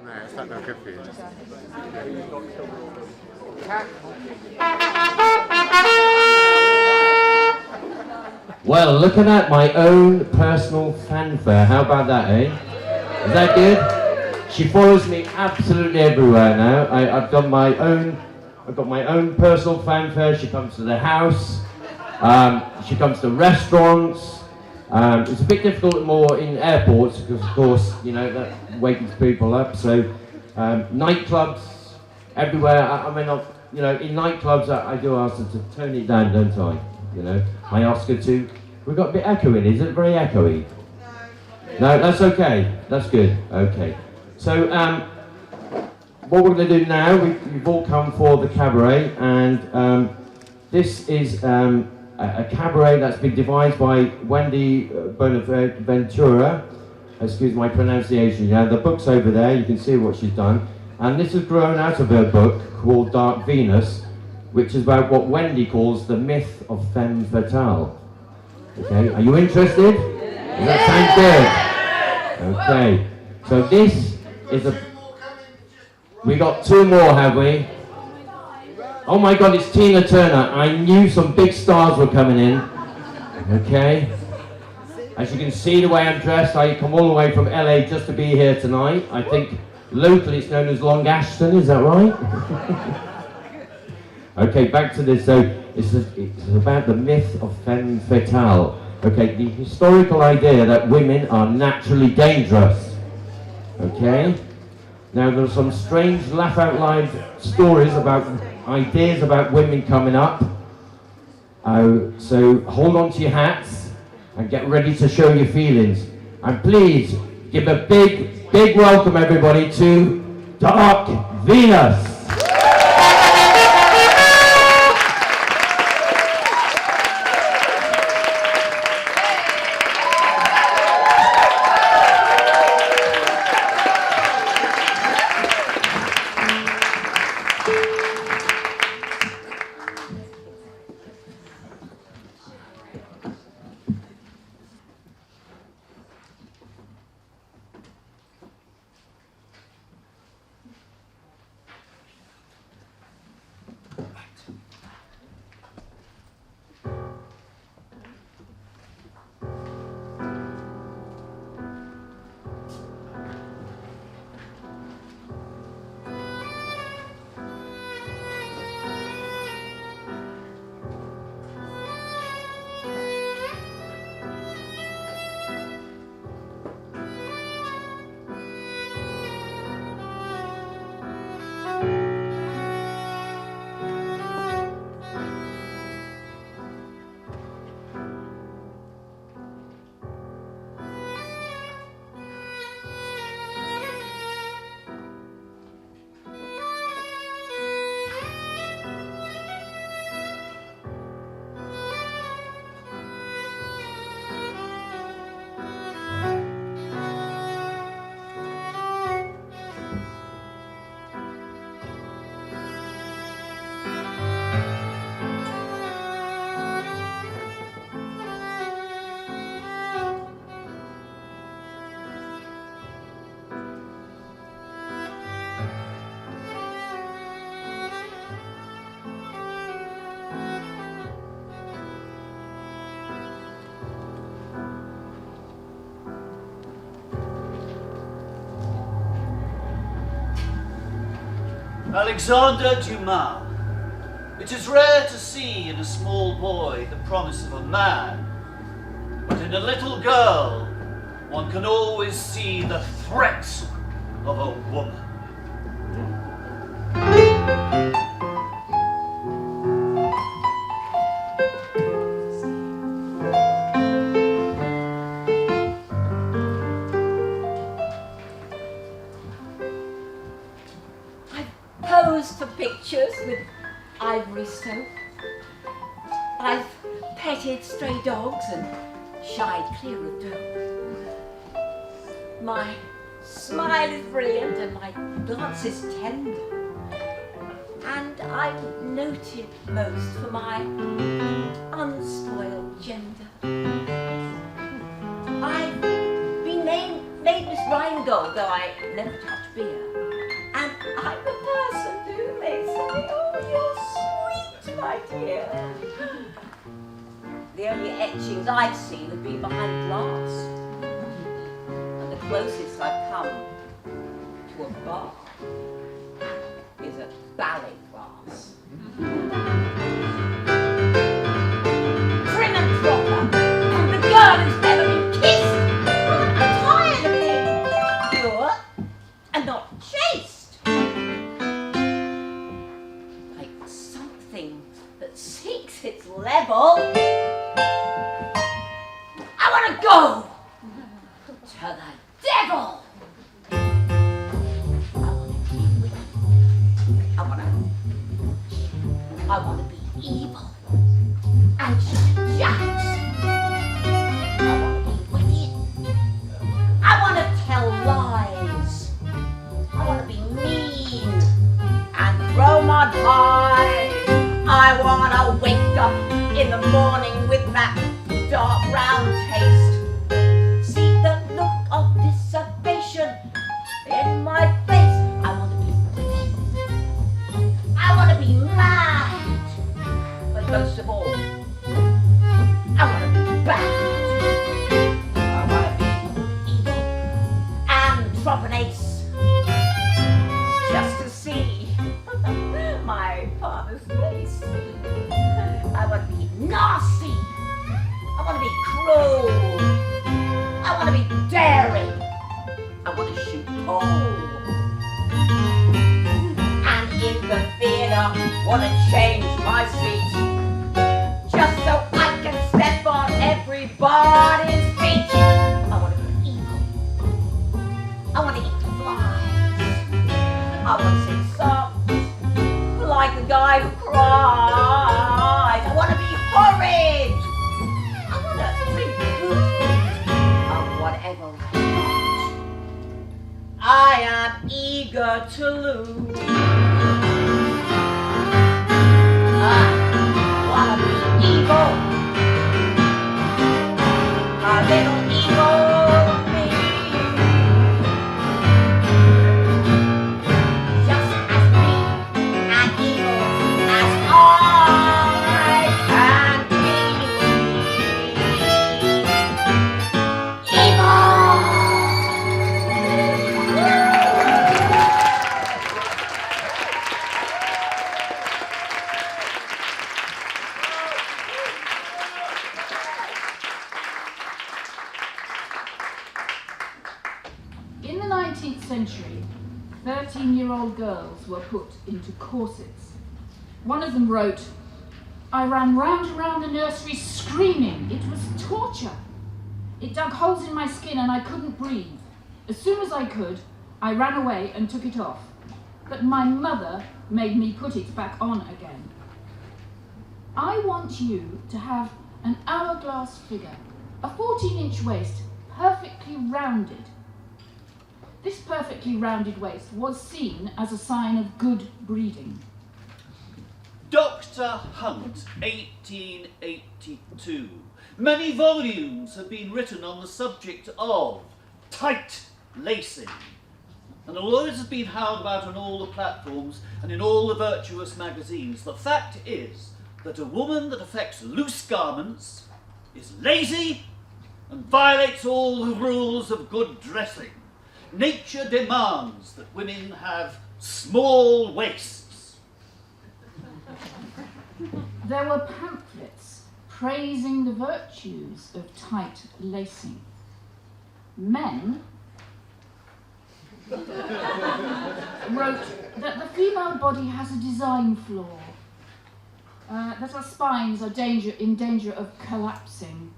No, è stato anche film. Well, looking at my own personal fanfare, how about that, eh? Is that good? She follows me absolutely everywhere now. I've got my own personal fanfare. She comes to the house. She comes to restaurants. It's a bit difficult more in airports because, of course, you know, that wakes people up. So nightclubs everywhere. I mean, you know, in nightclubs, I do ask her to tone it down, don't I? You know, I ask her to. We've got a bit echoing. Is it very echoey? No, that's okay. That's good. Okay. So what we're going to do now, we've all come for the cabaret, and this is a cabaret that's been devised by Wendy Buonaventura. Excuse my pronunciation. Yeah, the book's over there. You can see what she's done, and this has grown out of her book called Dark Venus, which is about what Wendy calls the myth of femme fatale. Okay, are you interested? Does that sound good? Okay, so this is a... We got two more, have we? Oh my God, it's Tina Turner. I knew some big stars were coming in. Okay. As you can see the way I'm dressed, I come all the way from LA just to be here tonight. I think locally it's known as Long Ashton, is that right? Okay, back to this. So it's about the myth of femme fatale. Okay, the historical idea that women are naturally dangerous. Okay? Now there are some strange laugh out loud stories about ideas about women coming up. So hold on to your hats and get ready to show your feelings. And please give a big, big welcome everybody to Dark Venus. Alexander Dumas. It is rare to see in a small boy the promise of a man, but in a little girl one can always see the threat of a woman. For pictures with ivory soap. I've petted stray dogs and shied clear of dope. My smile is brilliant and my glance is tender. And I'm noted most for my unspoiled gender. I've been named Miss Rheingold, though I never touch beer. Yeah. The only etchings I've seen have been behind glass. And the closest I've come to a bar is a ballet class. Prim and proper, and the girl who's never been kissed. I'm tired of being pure and not chaste. Like something that seeks its level. I want to go to the devil. I want to be evil and just. I want to be wicked. I want to tell lies. I want to be mean and throw mud high. I want to wake up in the morning with that dark brown taste. See the look of dissipation in my face. I want to be wicked. I want to be mad. But most of all, I want to be bad. I want to be evil and drop an ace just to see my father's face. I want to be nasty. I want to be cruel. I want to be daring. I want to shoot pole. And in the theatre, want to change my seat just so I can step on everybody's feet. I want to be evil. I want to eat flies. I want to sing songs like the guy who cries. I want to be horrid. I want to drink good of whatever I want. I am eager to lose. I want to be evil. A little evil me. Just as mean and evil as I can be. Evil! In the 19th century, 13-year-old girls were put into corsets. One of them wrote, "I ran round and round the nursery screaming. It was torture. It dug holes in my skin and I couldn't breathe. As soon as I could, I ran away and took it off. But my mother made me put it back on again." I want you to have an hourglass figure, a 14-inch waist, perfectly rounded. This perfectly rounded waist was seen as a sign of good breeding. Dr. Hunt, 1882. Many volumes have been written on the subject of tight lacing. And although it has been howled about on all the platforms and in all the virtuous magazines, the fact is that a woman that affects loose garments is lazy and violates all the rules of good dressing. Nature demands that women have small waists. There were pamphlets praising the virtues of tight lacing. Men wrote that the female body has a design flaw, that our spines are in danger of collapsing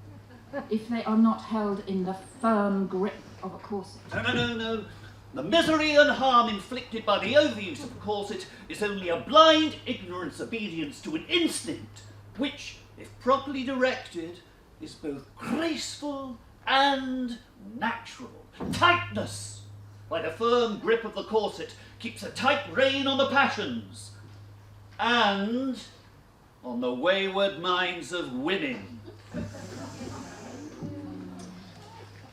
if they are not held in the firm grip of a corset. No. The misery and harm inflicted by the overuse of a corset is only a blind ignorance obedience to an instinct, which, if properly directed, is both graceful and natural. Tightness, like a firm grip of the corset, keeps a tight rein on the passions and on the wayward minds of women.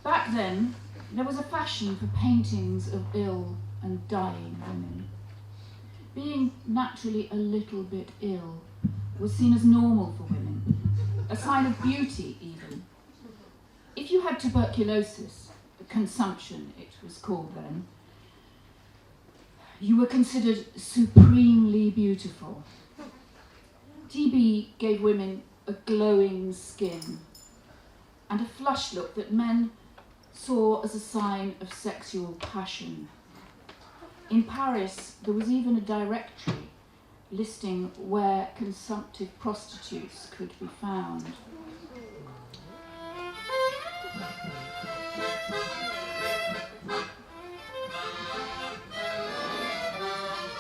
Back then, there was a fashion for paintings of ill and dying women. Being naturally a little bit ill was seen as normal for women, a sign of beauty even. If you had tuberculosis, consumption it was called then, you were considered supremely beautiful. TB gave women a glowing skin and a flushed look that men saw as a sign of sexual passion. In Paris, there was even a directory listing where consumptive prostitutes could be found.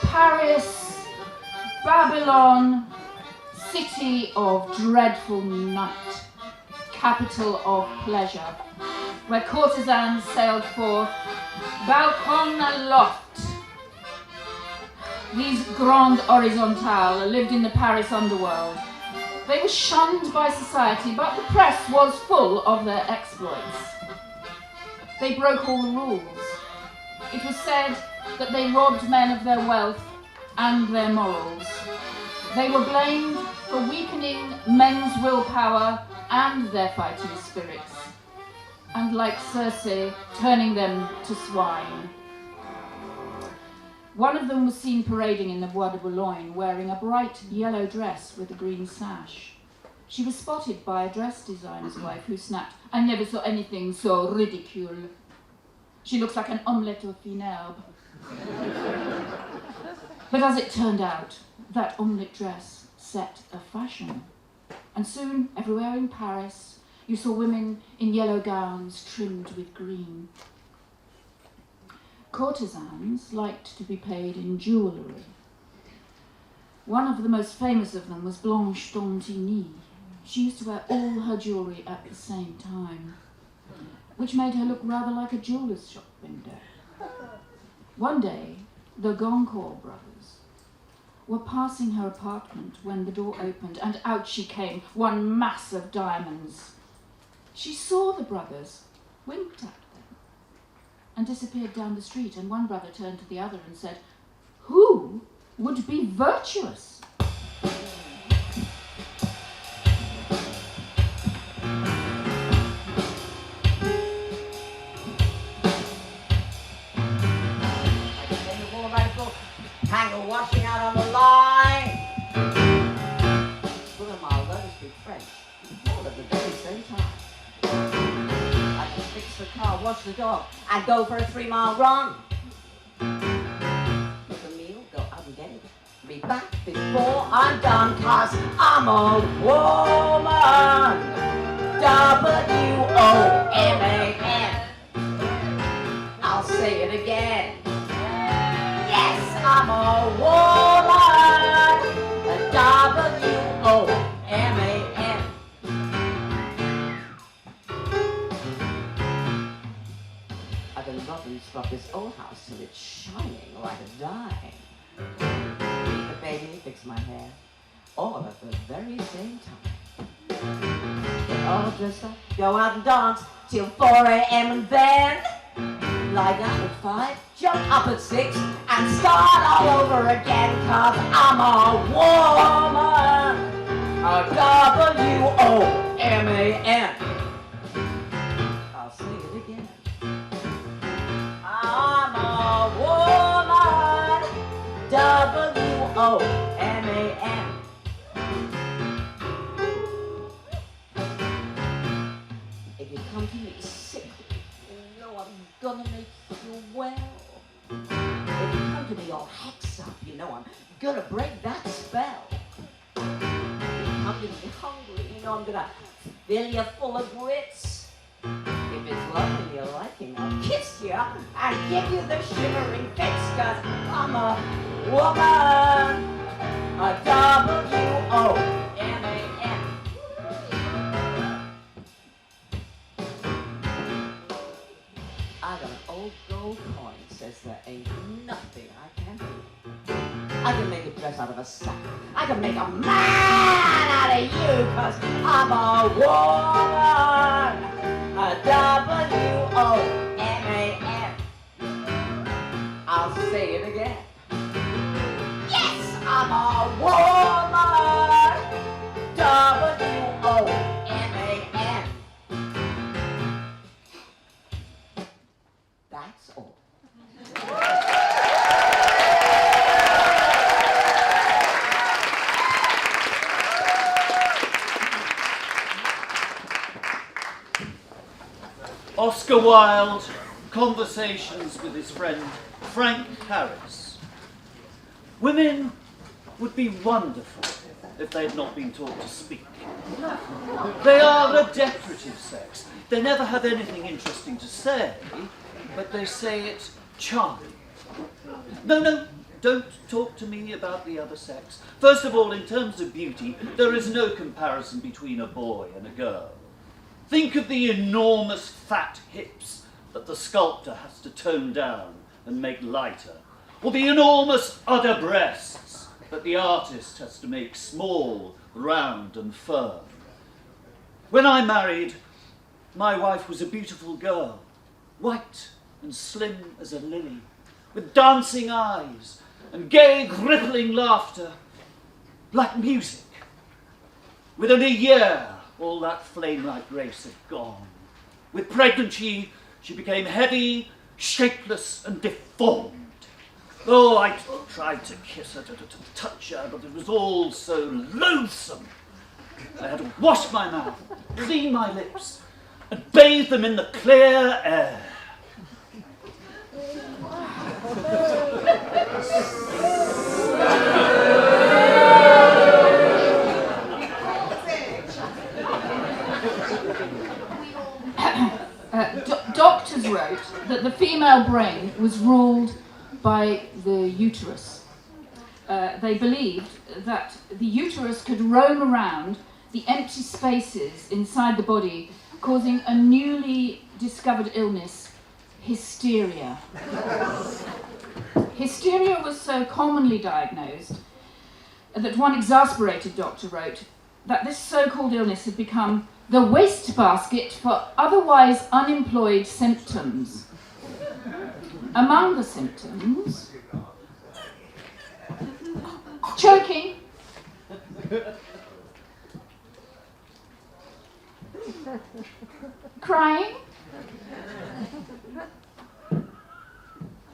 Paris, Babylon, city of dreadful night, capital of pleasure, where courtesans sailed forth, balcon aloft. These grandes horizontales lived in the Paris underworld. They were shunned by society, but the press was full of their exploits. They broke all the rules. It was said that they robbed men of their wealth and their morals. They were blamed for weakening men's willpower and their fighting spirits, and like Circe, turning them to swine. One of them was seen parading in the Bois de Boulogne, wearing a bright yellow dress with a green sash. She was spotted by a dress designer's wife who snapped, "I never saw anything so ridicule. She looks like an omelette au fine herbe." But as it turned out, that omelette dress set a fashion. And soon, everywhere in Paris, you saw women in yellow gowns trimmed with green. Courtesans liked to be paid in jewellery. One of the most famous of them was Blanche d'Antigny. She used to wear all her jewellery at the same time, which made her look rather like a jeweller's shop window. One day, the Goncourt brothers were passing her apartment when the door opened, and out she came, one mass of diamonds. She saw the brothers, winked at them, and disappeared down the street, and one brother turned to the other and said, "Who would be virtuous?" Hang washing out on the line. Well, my letters speak French, all at the very same time. I can fix the car, wash the dog, and go for a 3-mile run. With a meal, go out and get it. Be back before I'm done, 'cause I'm a woman. W-O-M-A-N. I'll say it again. I'm a woman, a W-O-M-A-N. I've been rubbing scrub this old house till it's shining like a dime. Make the baby, fix my hair, all at the very same time. Get all dressed up, go out and dance till 4 a.m. and then lie down at 5, jump up at 6, and start all over again, 'cause I'm a woman, a W-O-M-A-N. I'll say it again. I'm a woman, W-O-M-A-N. If you come to me sickly, you know I'm gonna make you well. If you come to me all hex up, you know I'm gonna break that spell. If you come to me hungry, you know I'm gonna fill you full of grits. If it's love and you're liking, I'll kiss you and give you the shivering fits, 'cause I'm a woman, a W-O-M-A-N. I got an old gold coin, says there ain't nothing I can't do. I can make a dress out of a sack. I can make a man out of you, 'cause I'm a woman, a W-O-M-A-N. I'll say it again. Yes, I'm a woman, Oscar Wilde, Conversations with his friend Frank Harris. Women would be wonderful if they had not been taught to speak. They are a decorative sex. They never have anything interesting to say, but they say it charming. No, don't talk to me about the other sex. First of all, in terms of beauty, there is no comparison between a boy and a girl. Think of the enormous fat hips that the sculptor has to tone down and make lighter, or the enormous udder breasts that the artist has to make small, round and firm. When I married, my wife was a beautiful girl, white and slim as a lily, with dancing eyes and gay, rippling laughter, like music. Within a year, all that flame-like grace had gone. With pregnancy, she became heavy, shapeless and deformed. Oh, I tried to kiss her, to touch her, but it was all so loathsome. I had to wash my mouth, clean my lips, and bathe them in the clear air. Doctors wrote that the female brain was ruled by the uterus. They believed that the uterus could roam around the empty spaces inside the body, causing a newly discovered illness, hysteria. Hysteria was so commonly diagnosed that one exasperated doctor wrote that this so-called illness had become the wastebasket for otherwise unemployed symptoms. Among the symptoms, choking, crying,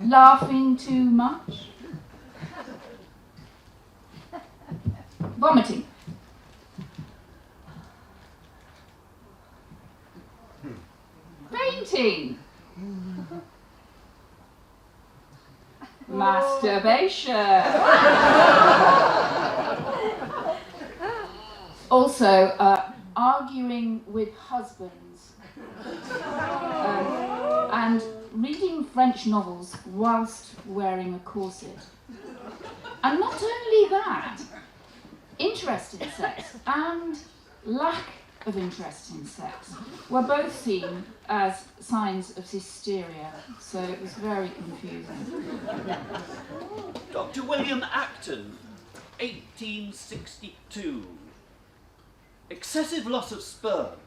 laughing too much, vomiting. Fainting. Masturbation. Also, arguing with husbands. And reading French novels whilst wearing a corset. And not only that, interest in sex and lack of interest in sex were both seen as signs of hysteria, so it was very confusing. Dr. William Acton, 1862. Excessive loss of sperm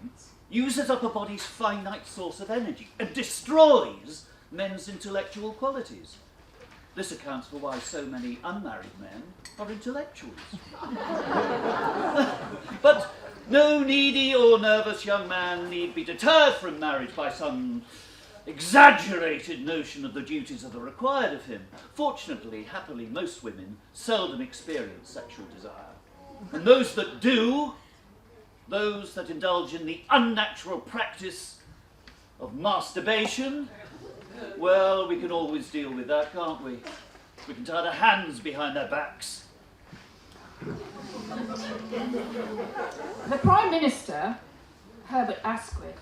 uses up a body's finite source of energy and destroys men's intellectual qualities. This accounts for why so many unmarried men are intellectuals. But no needy or nervous young man need be deterred from marriage by some exaggerated notion of the duties that are required of him. Fortunately, happily, most women seldom experience sexual desire. And those that do, those that indulge in the unnatural practice of masturbation, well, we can always deal with that, can't we? We can tie their hands behind their backs. The Prime Minister, Herbert Asquith,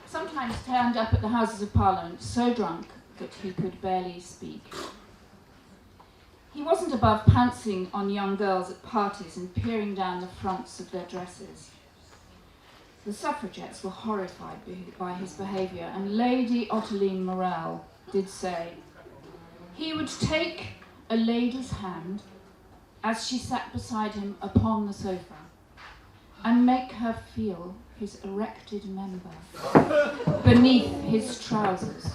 sometimes turned up at the Houses of Parliament so drunk that he could barely speak. He wasn't above pantsing on young girls at parties and peering down the fronts of their dresses. The suffragettes were horrified by his behaviour, and Lady Ottoline Morell did say he would take a lady's hand as she sat beside him upon the sofa and make her feel his erected member beneath his trousers.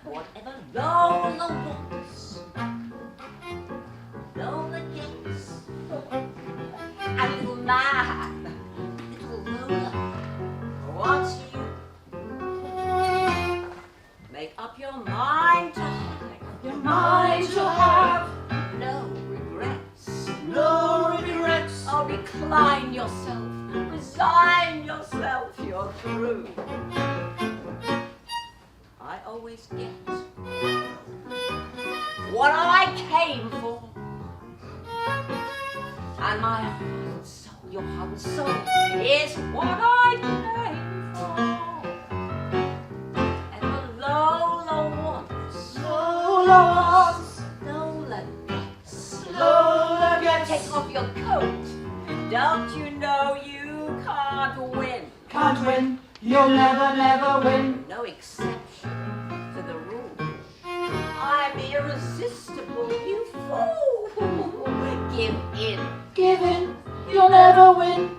Whatever Lola wants, Lola gets. And little man, little Lola, wants you. Make up your mind to have through. I always get what I came for. And my heart and soul, your heart and soul, is what I came for. And the Lola wants, Lola gets. Take off your coat. Don't you know you can't win? Can't win, you'll never win. No exception to the rule. I'm irresistible, you fool. Give in. Give in, you'll never win.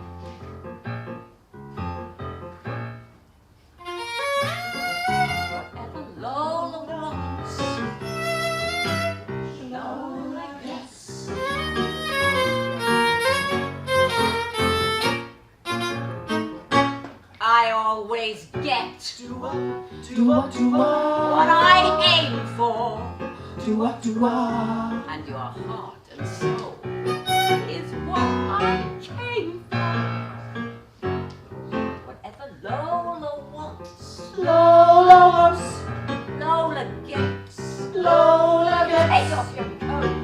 Whatever Lola wants, Lola gets. I always get Do-what, what I aim for. do-what. And your heart and soul is what I came for. Whatever Lola wants, Lola gets. Gets. Take off your coat.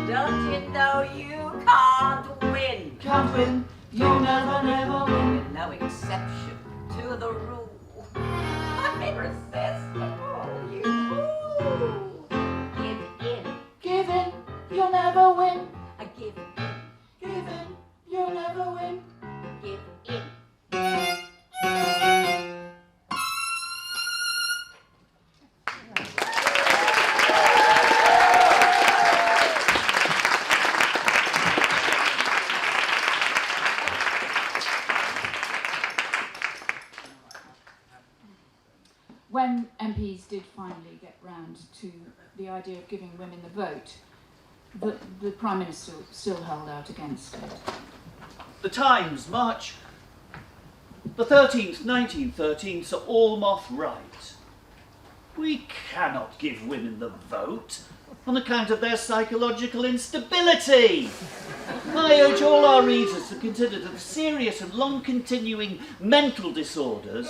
Don't you know you can't win? Can't win, you'll never win. With no exception to the rule. I'm irresistible, you fool. Give in. Give in, you'll never win. I give in. Give in, you'll never win. Give in. When MPs did finally get round to the idea of giving women the vote, the Prime Minister still held out against it. The Times, March the 13th, 1913, Sir Almoth writes, "We cannot give women the vote on account of their psychological instability. I urge all our readers to consider the serious and long-continuing mental disorders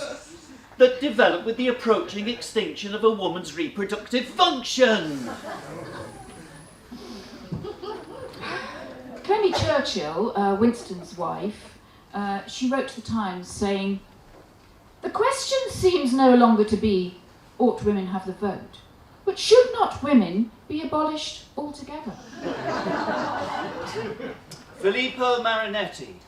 that develop with the approaching extinction of a woman's reproductive function." Clemmy Churchill, Winston's wife, she wrote to the Times saying, "The question seems no longer to be, ought women have the vote, but should not women be abolished altogether?" Filippo Marinetti,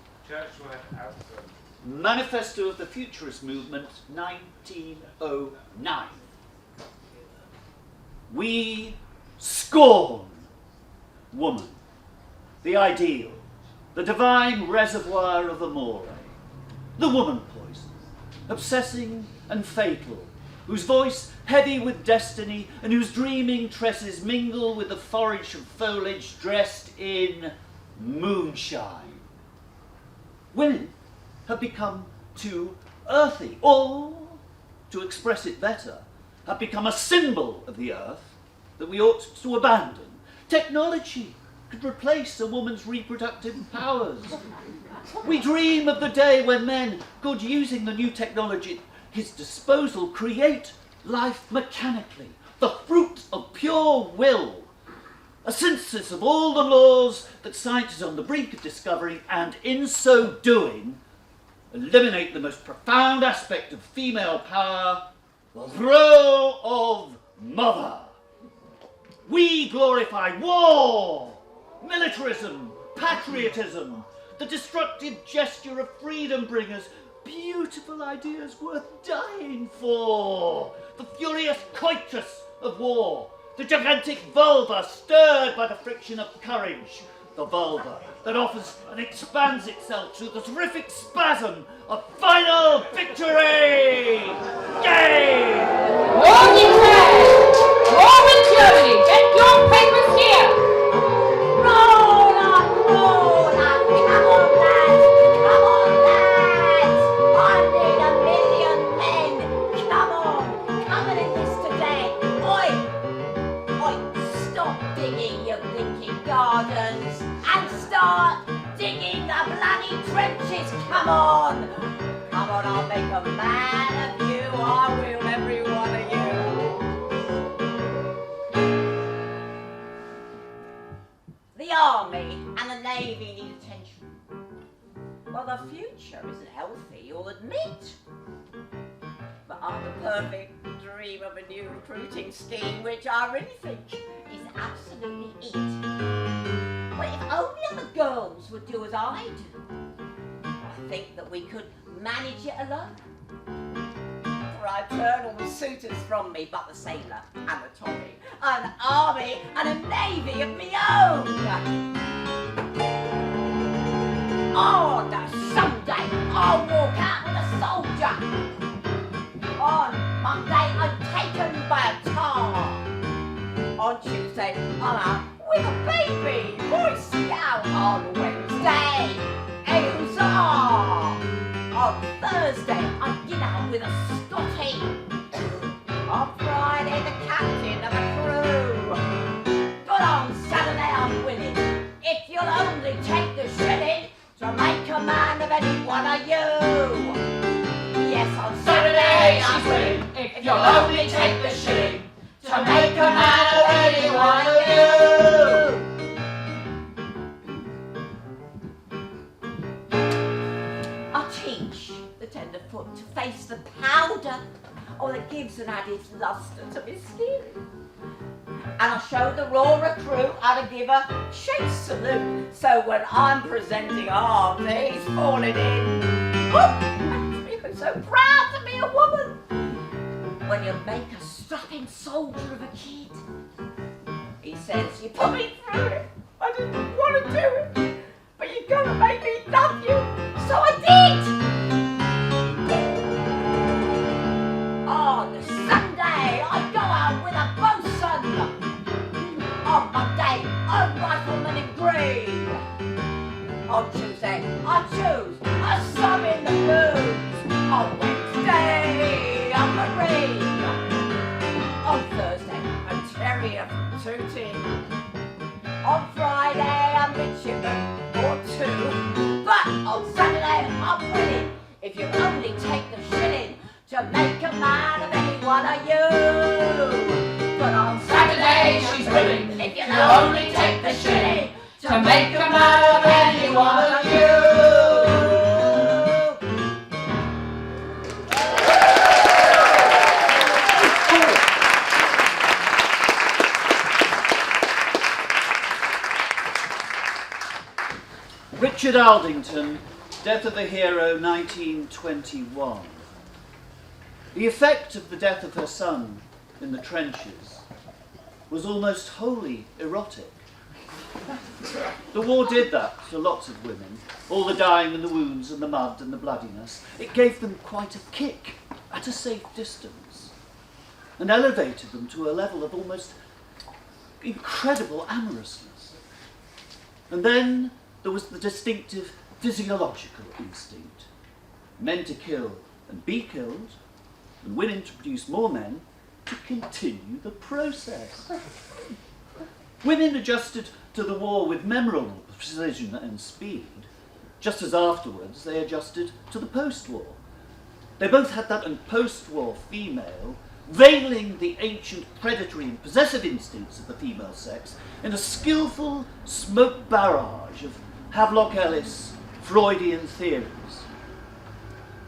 Manifesto of the Futurist Movement, 1909. We scorn woman, the ideal, the divine reservoir of amore, the woman poison, obsessing and fatal, whose voice heavy with destiny and whose dreaming tresses mingle with the forage of foliage dressed in moonshine. Women have become too earthy, or, to express it better, have become a symbol of the earth that we ought to abandon. Technology could replace a woman's reproductive powers. We dream of the day when men could, using the new technology at his disposal, create life mechanically, the fruit of pure will, a synthesis of all the laws that science is on the brink of discovering, and in so doing, eliminate the most profound aspect of female power, the role of mother. We glorify war, militarism, patriotism, the destructive gesture of freedom bringers, beautiful ideas worth dying for, the furious coitus of war, the gigantic vulva stirred by the friction of courage, the vulva that offers and expands itself through the terrific spasm of final victory! Yay! War declared! War with Germany! Get your papers here! Roll on, come on lads, I need 1,000,000 men, come on in this today. Oi, stop digging your blinking gardens and start digging the bloody trenches, come on God, I'll make a man of you. I will, every one of you. The army and the navy need attention. Well, the future isn't healthy, you'll admit. But I'm the perfect dream of a new recruiting scheme, which I really think is absolutely it. Well, if only other girls would do as I do, I think that we could manage it alone. For I turn all the suitors from me, but the sailor and the Tommy, an army and a navy of me own. On Sunday, I'll walk out with a soldier. On Monday, I'm taken by a tar. On Tuesday, I'm out with a baby, Boy Scout. On Wednesday, a hussar. On Thursday, I'm dinner with a Scotty. On Friday, the captain of a crew. But on Saturday, I'm winning. If you'll only take the shilling to make a man of any one of you. Yes, on Saturday I'm winning. If you'll only take the shilling to make a man of any one of you. I teach the tenderfoot to face the powder, or that gives an added lustre to my skin. And I'll show the raw recruit how to give a chase salute. So when I'm presenting arms, he's falling in. Oh, makes me so proud to be a woman. When you make a strapping soldier of a kid, he says, you put me through it. I didn't want to do it, but you're gonna make me love you. So I did. On Sunday, I go out with a bosun. On Monday, a rifleman in green. On Tuesday, I choose a sub in the blues. On Wednesday, a marine. On Thursday, a terrier from Tooting. On Friday, a midshipman or two. But on Saturday, I'm winning. If you only take the shilling to make a man of any one of you. But on Saturday she's willing, if you only take the shilling to make a man of any one of you. Richard Aldington, Death of a Hero, 1921. The effect of the death of her son in the trenches was almost wholly erotic. The war did that to lots of women, all the dying and the wounds and the mud and the bloodiness. It gave them quite a kick at a safe distance and elevated them to a level of almost incredible amorousness. And then there was the distinctive physiological instinct. Men to kill and be killed, and women to produce more men to continue the process. Women adjusted to the war with memorable precision and speed, just as afterwards they adjusted to the post-war. They both had that post-war female veiling the ancient predatory and possessive instincts of the female sex in a skillful smoke barrage of Havelock Ellis Freudian theories.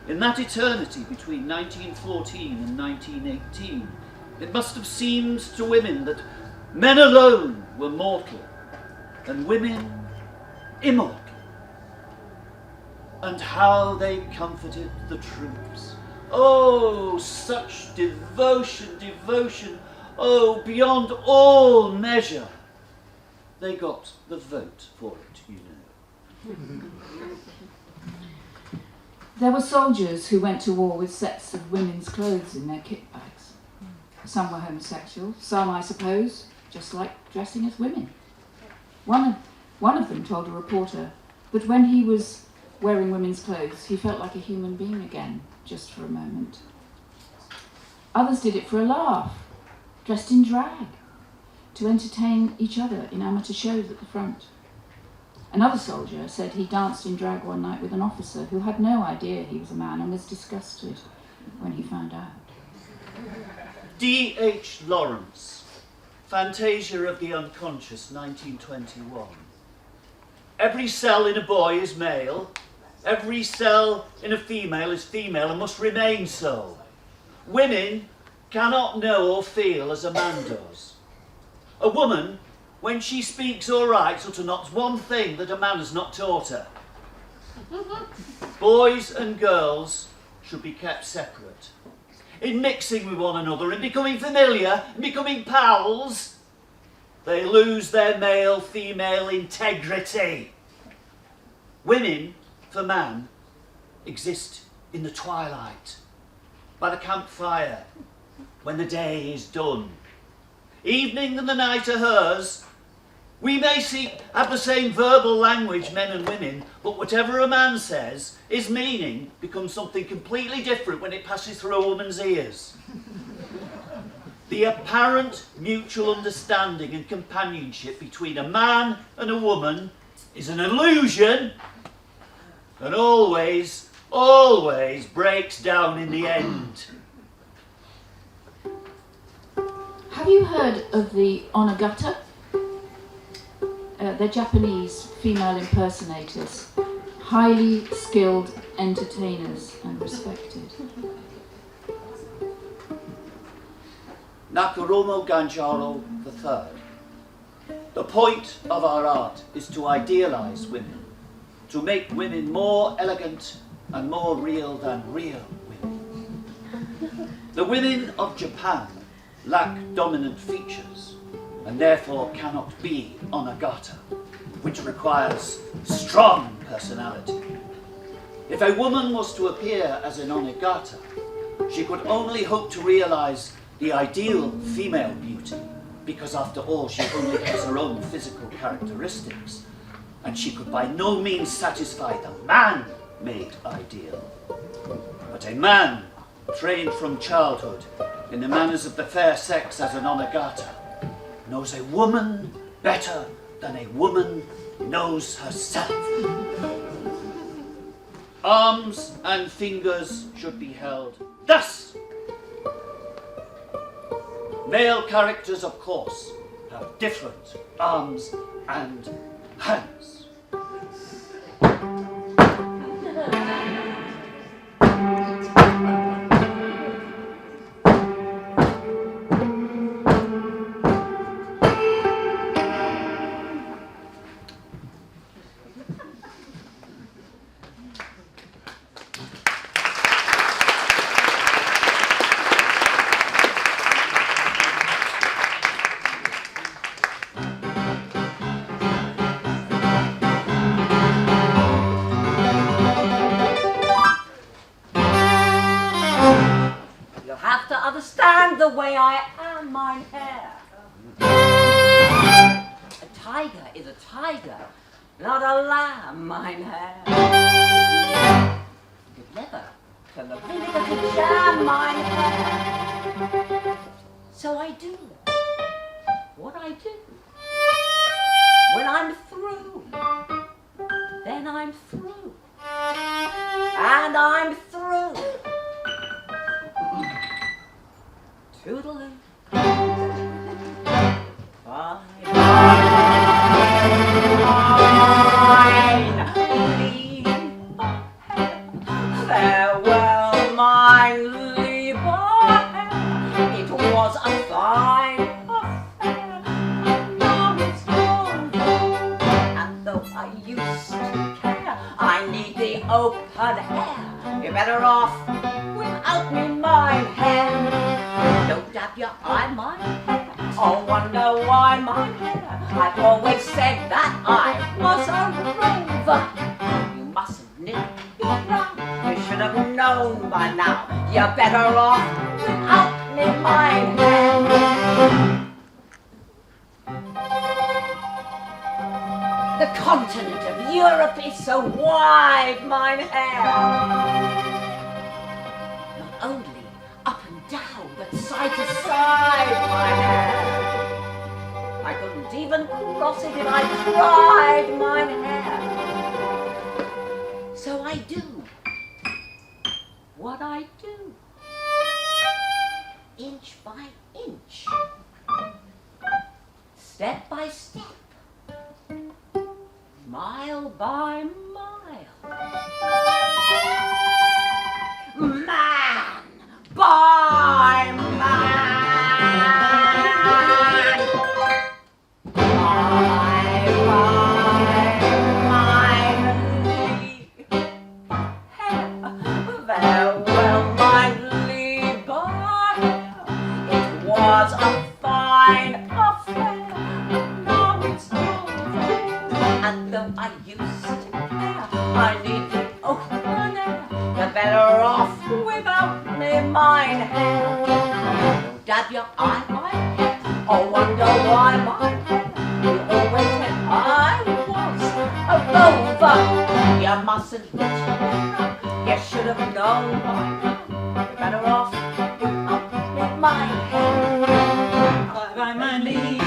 In that eternity between 1914 and 1918, it must have seemed to women that men alone were mortal and women immortal. And how they comforted the troops. Oh, such devotion, devotion, oh, beyond all measure. They got the vote for it, you know. There were soldiers who went to war with sets of women's clothes in their kit bags. Some were homosexual, some, I suppose, just like dressing as women. One of them told a reporter that when he was wearing women's clothes, he felt like a human being again, just for a moment. Others did it for a laugh, dressed in drag, to entertain each other in amateur shows at the front. Another soldier said he danced in drag one night with an officer who had no idea he was a man and was disgusted when he found out. D.H. Lawrence, Fantasia of the Unconscious, 1921. Every cell in a boy is male, every cell in a female is female and must remain so. Women cannot know or feel as a man does. A woman, when she speaks or writes, utters not one thing that a man has not taught her. Boys and girls should be kept separate. In mixing with one another and becoming familiar and becoming pals, they lose their male-female integrity. Women, for man, exist in the twilight, by the campfire, when the day is done. Evening and the night are hers. We may have the same verbal language, men and women, but whatever a man says, his meaning becomes something completely different when it passes through a woman's ears. The apparent mutual understanding and companionship between a man and a woman is an illusion and always breaks down in the end. Have you heard of the onagata? They're Japanese female impersonators, highly skilled entertainers and respected. Nakarumo Ganjaro III. The point of our art is to idealize women, to make women more elegant and more real than real women. The women of Japan lack dominant features and therefore cannot be onagata, which requires strong personality. If a woman was to appear as an onagata, she could only hope to realize the ideal female beauty, because after all she only has her own physical characteristics, and she could by no means satisfy the man-made ideal. But a man trained from childhood in the manners of the fair sex as an onagata knows a woman better than a woman knows herself. Arms and fingers should be held thus. Male characters, of course, have different arms and hands. Understand the way I am, mein Herr. A tiger is a tiger, not a lamb, mein Herr. Good leather from the vinegar to jam, mein Herr. So I do what I do. When I'm through, then I'm through. And I'm through. Toodaloo. Fine. Farewell, my lieber. It was a fine affair. Now it's gone. And though I used to care, I need the open air. You're better off without me, mein Herr. Don't dab your eye, my hair. Oh, wonder why, my hair. I've always said that I was a rover. You mustn't knit me round. You should have known by now. You're better off without me, my hair. The continent of Europe is so wide, mein Herr. Not only up and down, but side to side, my hair. I couldn't couldn't even cross it if I tried mine hair. So I do what I do, inch by inch, step by step, mile by mile, man by man. Was a fine affair, now it's over, and though I used to care, I need the open air, you're better off without me, mine hair. Don't dab your eye, my hair, or wonder why my hair, you always said I was a rover, you mustn't let me know, you should have known by now, you're better off without my hair.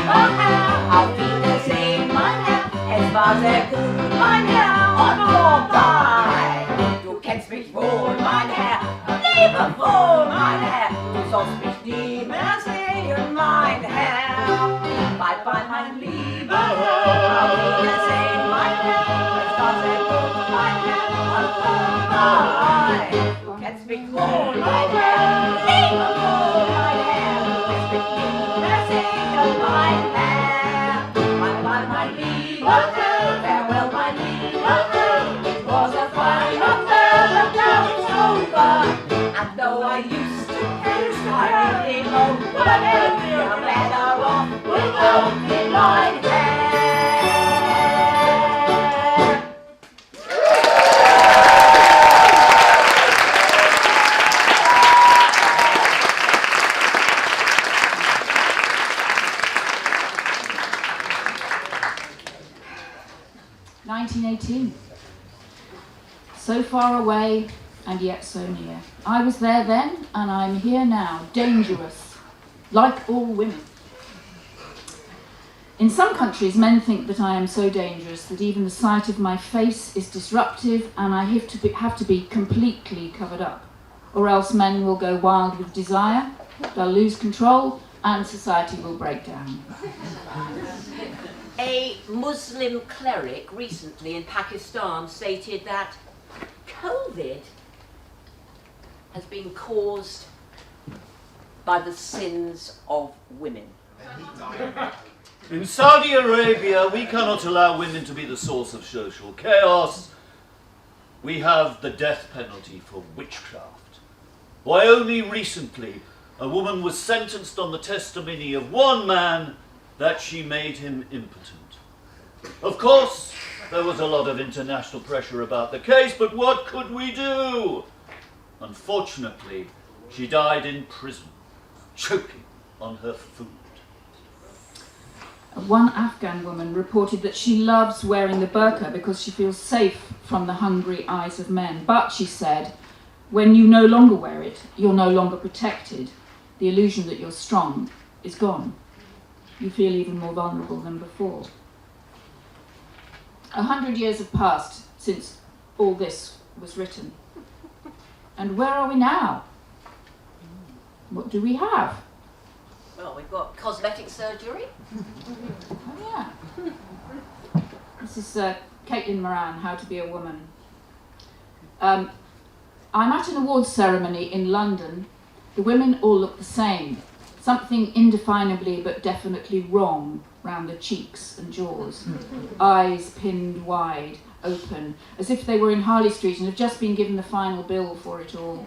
I'll feel the same, my hair, as far as they're good, my hair, on your by. Du kennst mich wohl, mein Herr, liebevoll, mein Herr, du sollst mich nie mehr sehen, mein Herr. Bye bye, mein lieber Herr, I'll feel the same, mein Herr, as far as they're good, mein Herr, on your by. Du kennst mich wohl, mein Herr, liebevoll, mein Herr, du kennst mich nie mehr sehen, mein Herr. My lieber Herr, farewell, my lieber Herr. It was a fine affair, but now it's over. And though I used to kiss, I really know what you're better off without me, my hair. 1918. So far away and yet so near. I was there then and I'm here now, dangerous, like all women. In some countries, men think that I am so dangerous that even the sight of my face is disruptive and I have to be completely covered up, or else men will go wild with desire, they'll lose control and society will break down. A Muslim cleric recently in Pakistan stated that COVID has been caused by the sins of women. In Saudi Arabia, we cannot allow women to be the source of social chaos. We have the death penalty for witchcraft. Why, only recently, a woman was sentenced on the testimony of one man that she made him impotent. Of course, there was a lot of international pressure about the case, but what could we do? Unfortunately, she died in prison, choking on her food. One Afghan woman reported that she loves wearing the burqa because she feels safe from the hungry eyes of men. But, she said, when you no longer wear it, you're no longer protected. The illusion that you're strong is gone. You feel even more vulnerable than before. 100 years have passed since all this was written. And where are we now? What do we have? Well, we've got cosmetic surgery. Oh yeah. This is Caitlin Moran, How to Be a Woman. I'm at an awards ceremony in London. The women all look the same. Something indefinably but definitely wrong round the cheeks and jaws. Eyes pinned wide, open, as if they were in Harley Street and had just been given the final bill for it all.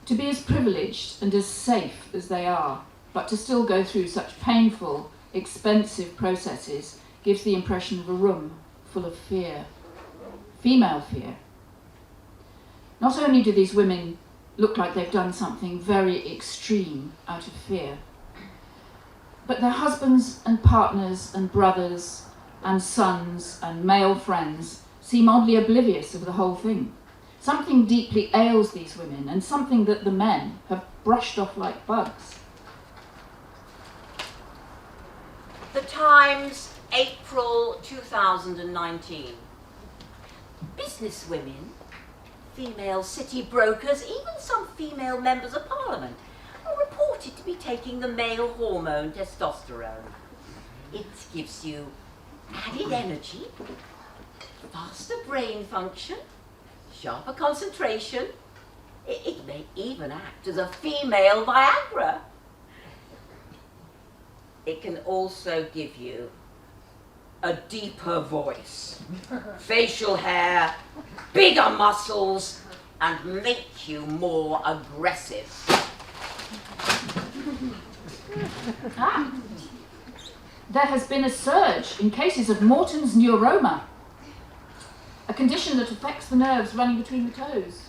To be as privileged and as safe as they are, but to still go through such painful, expensive processes gives the impression of a room full of fear. Female fear. Not only do these women look like they've done something very extreme out of fear, but their husbands and partners and brothers and sons and male friends seem oddly oblivious of the whole thing. Something deeply ails these women, and something that the men have brushed off like bugs. The Times, April 2019. Businesswomen, female city brokers, even some female members of parliament are reported to be taking the male hormone testosterone. It gives you added energy, faster brain function, sharper concentration. It may even act as a female Viagra. It can also give you a deeper voice, facial hair, bigger muscles, and make you more aggressive. There has been a surge in cases of Morton's neuroma, a condition that affects the nerves running between the toes.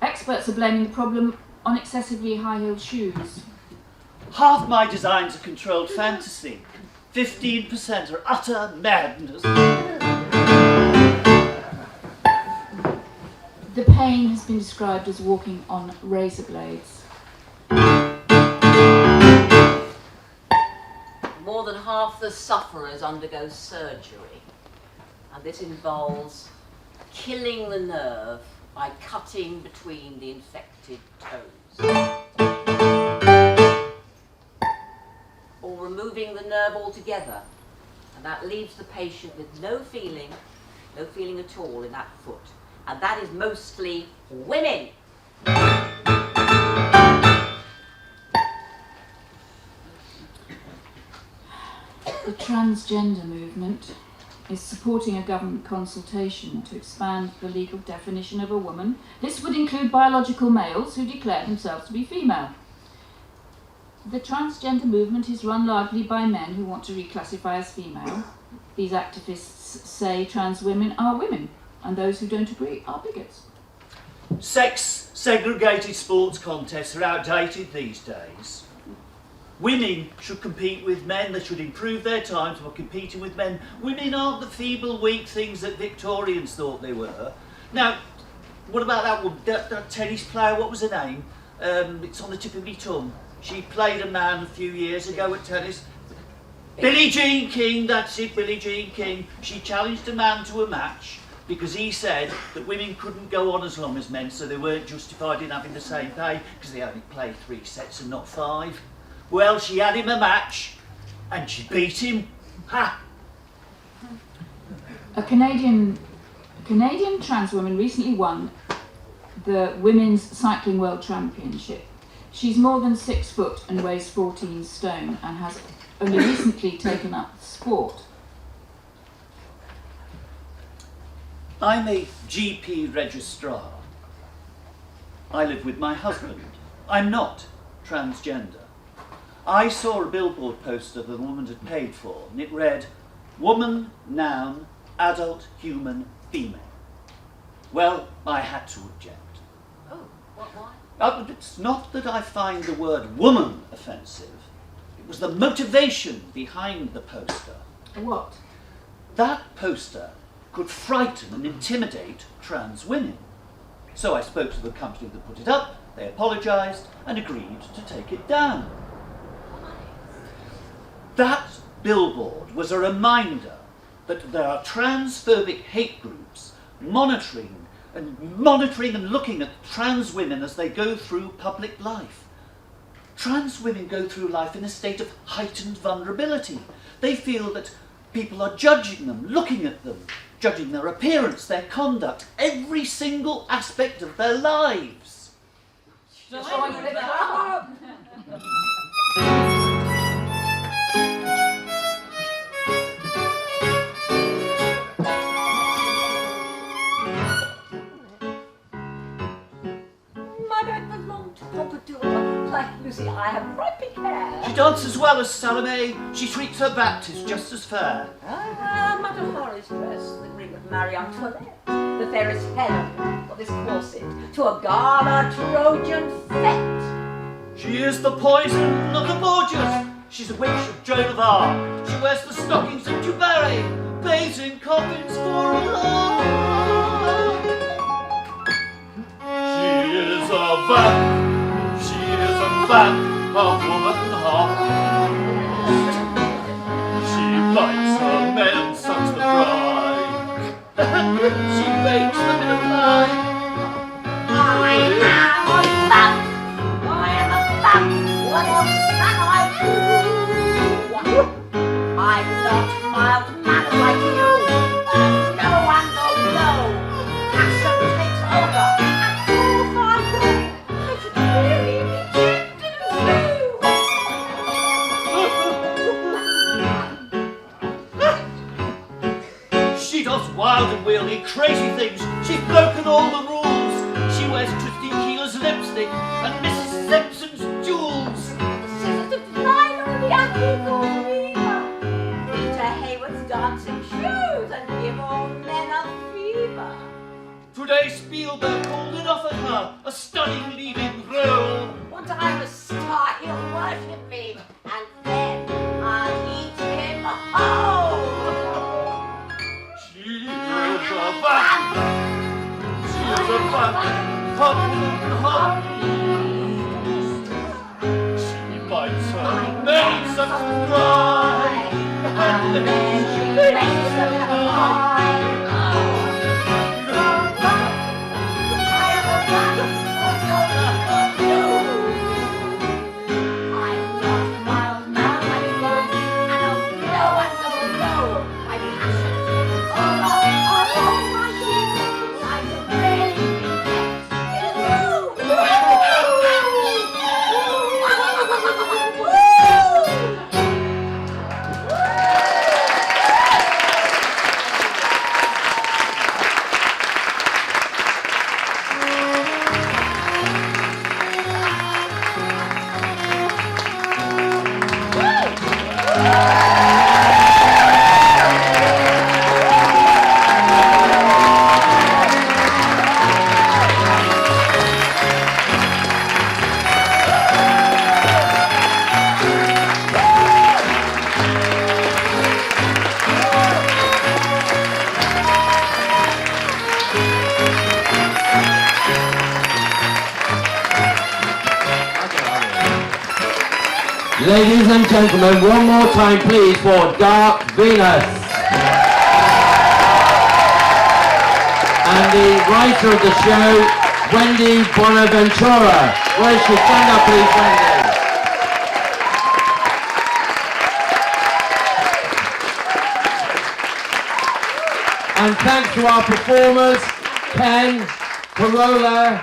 Experts are blaming the problem on excessively high-heeled shoes. Half my designs are controlled fantasy. 15% are utter madness. The pain has been described as walking on razor blades. More than half the sufferers undergo surgery, and this involves killing the nerve by cutting between the infected toes, or removing the nerve altogether, and that leaves the patient with no feeling at all in that foot, and that is mostly women. The transgender movement is supporting a government consultation to expand the legal definition of a woman. This would include biological males who declare themselves to be female. The transgender movement is run largely by men who want to reclassify as female. These activists say trans women are women, and those who don't agree are bigots. Sex-segregated sports contests are outdated these days. Women should compete with men, they should improve their times while competing with men. Women aren't the feeble, weak things that Victorians thought they were. Now, what about that one, that tennis player, what was her name? It's on the tip of my tongue. She played a man a few years ago at tennis. Billie Jean King, that's it, Billie Jean King. She challenged a man to a match because he said that women couldn't go on as long as men, so they weren't justified in having the same pay because they only played 3 sets and not 5. Well, she had him a match, and she beat him. Ha! A Canadian trans woman recently won the Women's Cycling World Championship. She's more than 6 foot and weighs 14 stone and has only recently taken up the sport. I'm a GP registrar. I live with my husband. I'm not transgender. I saw a billboard poster that a woman had paid for, and it read, woman, noun, adult, human, female. Well, I had to object. Oh, why? It's not that I find the word woman offensive. It was the motivation behind the poster. What? That poster could frighten and intimidate trans women. So I spoke to the company that put it up, they apologised and agreed to take it down. That billboard was a reminder that there are transphobic hate groups monitoring and looking at trans women as they go through public life. Trans women go through life in a state of heightened vulnerability. They feel that people are judging them, looking at them, judging their appearance, their conduct, every single aspect of their lives. Just like the club. Lucy, I have bright pink hair. She dances well as Salome. She treats her Baptist just as fair. Madame Horace dress, the ring of Marie Antoinette, the fairest head of this corset, to a gala Trojan fete. She is the poison of the Borgias. She's a witch of Joan of Arc. She wears the stockings of Dubarry, bathes in coffins for a love. She is a vamp. She is a vamp, half woman, half beast. bites her men and sucks the bride. She bakes them in a pie. I am a femme. I am a femme. What else can I do? I'm not mild mannered like you. No one will know. Passion takes over. And all I want, I should really be tempted and She does wild and wheelie, crazy things. She's broken all the rules. She wears Christine Keeler's lipstick and Mrs. Simpson's jewels. the scissors of design on the illegal fever. Rita Hayworth's dancing shoes and give all men a fever. Today Spielberg called and offered her a stunning leading role. Once I'm a star, he'll worship me, and then I'll eat him whole. She is a femme. She is a femme. Hot and hot. She bites her nails and cries. And then she makes them cry. Ladies and gentlemen, one more time please for Dark Venus. And the writer of the show, Wendy Buonaventura. Where is she? Stand up please, Wendy. And thanks to our performers, Ken, Carola,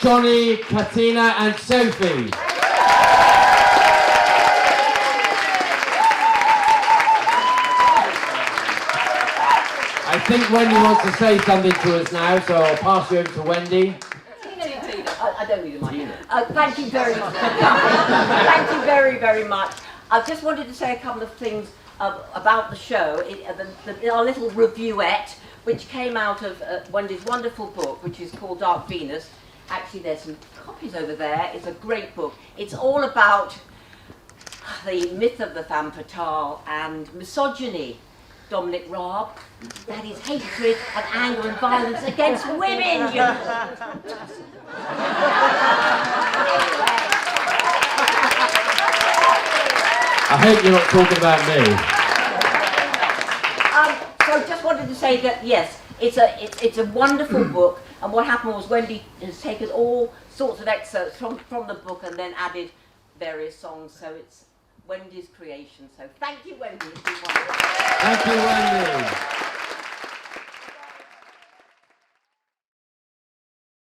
Johnny, Katina and Sophie. I think Wendy wants to say something to us now, so I'll pass you over to Wendy. I don't need a mic. Thank you very much. Thank you very, very much. I just wanted to say a couple of things about the show, our little reviewette, which came out of Wendy's wonderful book, which is called Dark Venus. Actually, there's some copies over there. It's a great book. It's all about the myth of the femme fatale and misogyny. Dominic Raab, that is hatred and anger and violence against women. I hope you're not talking about me. So I just wanted to say that yes, it's a wonderful book, and what happened was Wendy has taken all sorts of excerpts from the book and then added various songs, so it's Wendy's creation. So thank you, Wendy. It's been wonderful. Thank you, Wendy.